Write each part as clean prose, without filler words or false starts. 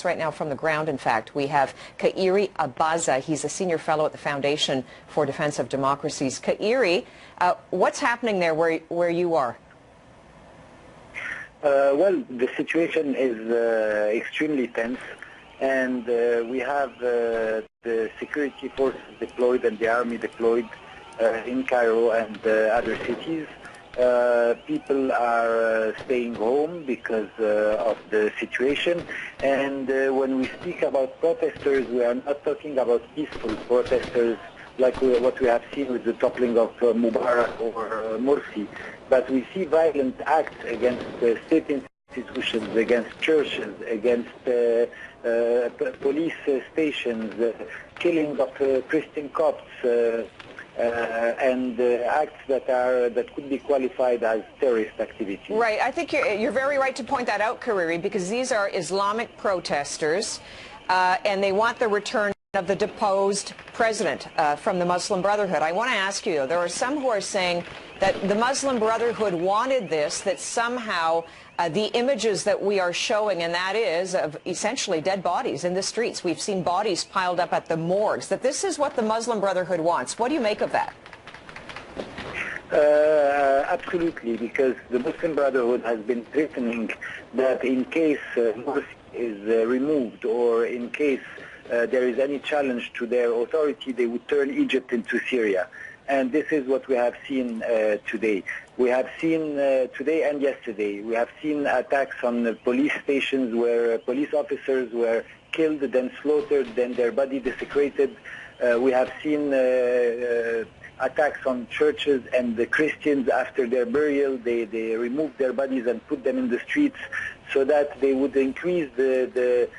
updates right now from the ground. In fact, we have Khairi Abaza. He's a senior fellow at the Foundation for Defense of Democracies. Khairi, what's happening there where you are? Well, the situation is extremely tense, and we have the security forces deployed and the army deployed in Cairo and other cities. People are staying home because of the situation, and when we speak about protesters, we are not talking about peaceful protesters like what we have seen with the toppling of Mubarak or Morsi, but we see violent acts against state institutions, against churches, against police stations, killing of Christian Copts, and acts that could be qualified as terrorist activities. Right. I think you're very right to point that out, Khairi, because these are Islamic protesters, and they want the return of the deposed president from the Muslim Brotherhood. I want to ask you, though, there are some who are saying that the Muslim Brotherhood wanted this, that somehow the images that we are showing, and that is of essentially dead bodies in the streets. We've seen bodies piled up at the morgues, that this is what the Muslim Brotherhood wants. What do you make of that? Absolutely, because the Muslim Brotherhood has been threatening that in case Morsi is removed, or in case there is any challenge to their authority, they would turn Egypt into Syria. And this is what we have seen today. We have seen today and yesterday, we have seen attacks on police stations where police officers were killed, then slaughtered, then their body desecrated. We have seen attacks on churches and the Christians after their burial. They removed their bodies and put them in the streets so that they would increase the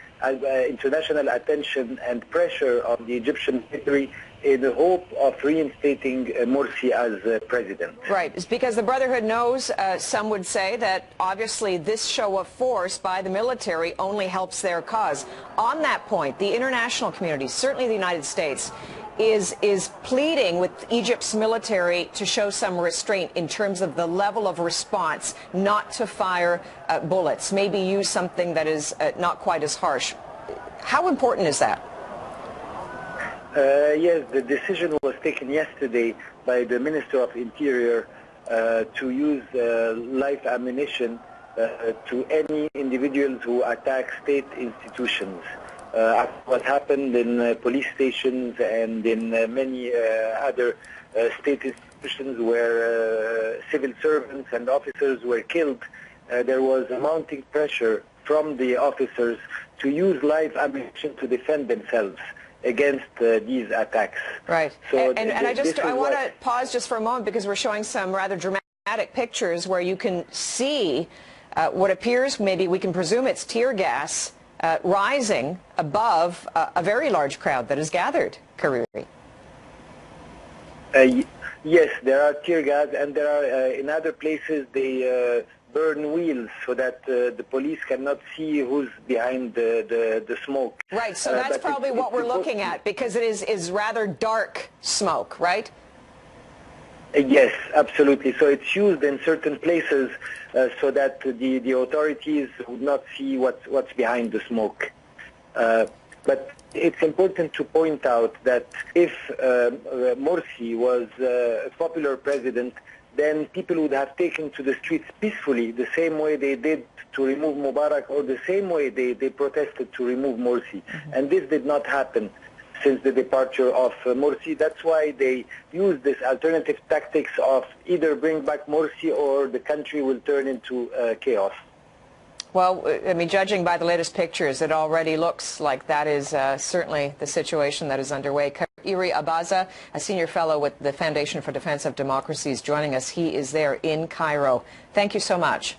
international attention and pressure on the Egyptian military in the hope of reinstating Morsi as president. Right. It's because the Brotherhood knows, some would say, that obviously this show of force by the military only helps their cause. On that point, the international community, certainly the United States, is pleading with Egypt's military to show some restraint in terms of the level of response, not to fire bullets, maybe use something that is not quite as harsh. How important is that? Yes, the decision was taken yesterday by the Minister of Interior to use live ammunition to any individuals who attack state institutions. What happened in police stations and in many other state institutions where civil servants and officers were killed, there was a mounting pressure from the officers to use live ammunition to defend themselves against these attacks. Right. So and I want to pause just for a moment, because we're showing some rather dramatic pictures where you can see what appears, maybe we can presume it's tear gas, rising above a very large crowd that is gathered, Khairi. Yes, there are tear gas, and there are in other places they burn wheels so that the police cannot see who's behind the smoke. Right, so that's probably what we're looking at, because it is rather dark smoke, right? Yes, absolutely. So it's used in certain places so that the authorities would not see what's behind the smoke. But it's important to point out that if Morsi was a popular president, then people would have taken to the streets peacefully, the same way they did to remove Mubarak, or the same way they protested to remove Morsi. And this did not happen since the departure of Morsi. That's why they use this alternative tactics of either bring back Morsi or the country will turn into chaos. Well, I mean, judging by the latest pictures, it already looks like that is certainly the situation that is underway. Khairi Abaza, a senior fellow with the Foundation for Defense of Democracies, joining us. He is there in Cairo. Thank you so much.